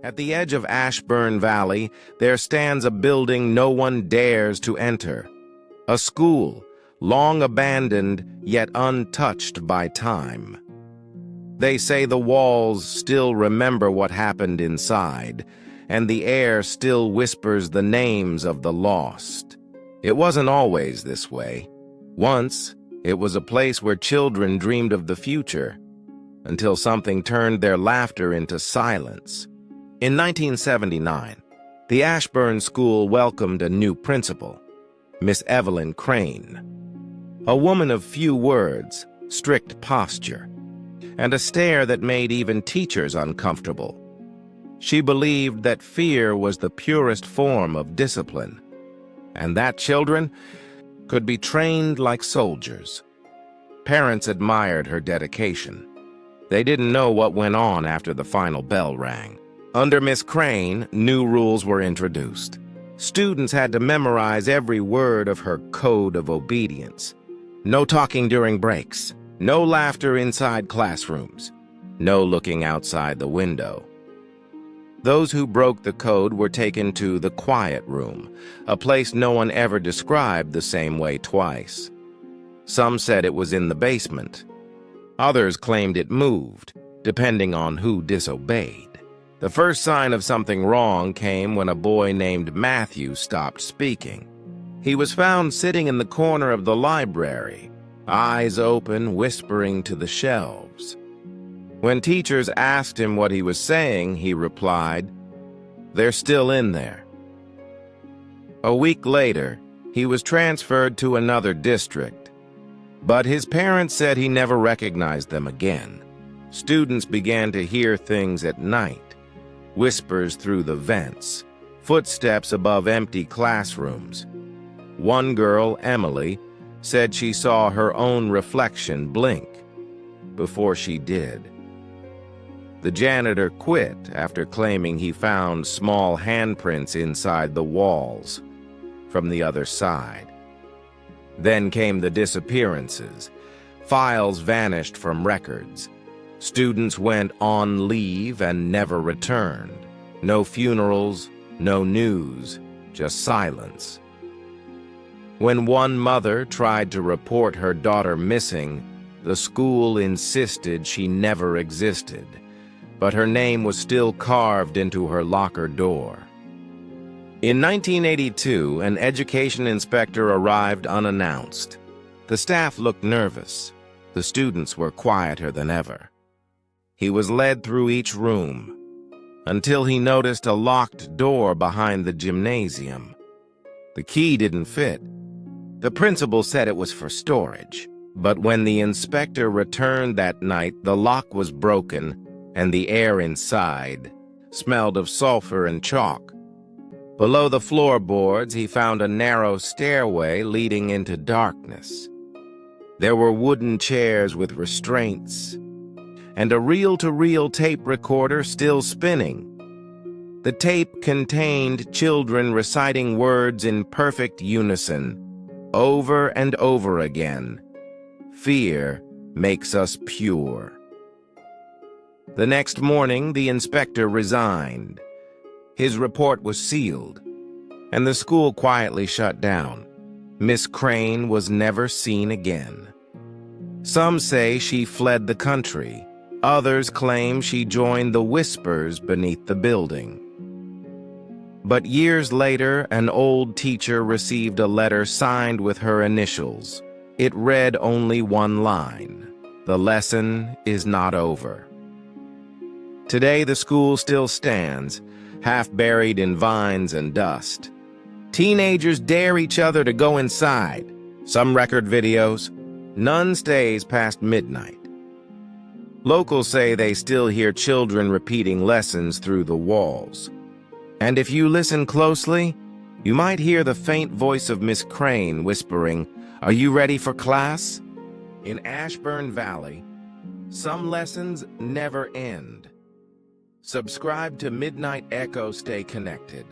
At the edge of Ashburn Valley, there stands a building no one dares to enter. A school, long abandoned yet untouched by time. They say the walls still remember what happened inside, and the air still whispers the names of the lost. It wasn't always this way. Once, it was a place where children dreamed of the future, until something turned their laughter into silence. In 1979, the Ashburn School welcomed a new principal, Miss Evelyn Crane. A woman of few words, strict posture, and a stare that made even teachers uncomfortable. She believed that fear was the purest form of discipline, and that children could be trained like soldiers. Parents admired her dedication. They didn't know what went on after the final bell rang. Under Miss Crane, new rules were introduced. Students had to memorize every word of her code of obedience. No talking during breaks. No laughter inside classrooms. No looking outside the window. Those who broke the code were taken to the quiet room, a place no one ever described the same way twice. Some said it was in the basement. Others claimed it moved, depending on who disobeyed. The first sign of something wrong came when a boy named Matthew stopped speaking. He was found sitting in the corner of the library, eyes open, whispering to the shelves. When teachers asked him what he was saying, he replied, "They're still in there." A week later, he was transferred to another district, but his parents said he never recognized them again. Students began to hear things at night. Whispers through the vents, footsteps above empty classrooms. One girl, Emily, said she saw her own reflection blink before she did. The janitor quit after claiming he found small handprints inside the walls from the other side. Then came the disappearances. Files vanished from records. Students went on leave and never returned. No funerals, no news, just silence. When one mother tried to report her daughter missing, the school insisted she never existed, but her name was still carved into her locker door. In 1982, an education inspector arrived unannounced. The staff looked nervous. The students were quieter than ever. He was led through each room until he noticed a locked door behind the gymnasium. The key didn't fit. The principal said it was for storage, but when the inspector returned that night, the lock was broken and the air inside smelled of sulfur and chalk. Below the floorboards, he found a narrow stairway leading into darkness. There were wooden chairs with restraints, and a reel-to-reel tape recorder still spinning. The tape contained children reciting words in perfect unison, over and over again. "Fear makes us pure." The next morning, the inspector resigned. His report was sealed, and the school quietly shut down. Miss Crane was never seen again. Some say she fled the country. Others claim she joined the whispers beneath the building. But years later, an old teacher received a letter signed with her initials. It read only one line: "The lesson is not over." Today, the school still stands, half buried in vines and dust. Teenagers dare each other to go inside. Some record videos. None stays past midnight. Locals say they still hear children repeating lessons through the walls. And if you listen closely, you might hear the faint voice of Miss Crane whispering, "Are you ready for class?" In Ashburn Valley, some lessons never end. Subscribe to Midnight Echo. Stay connected.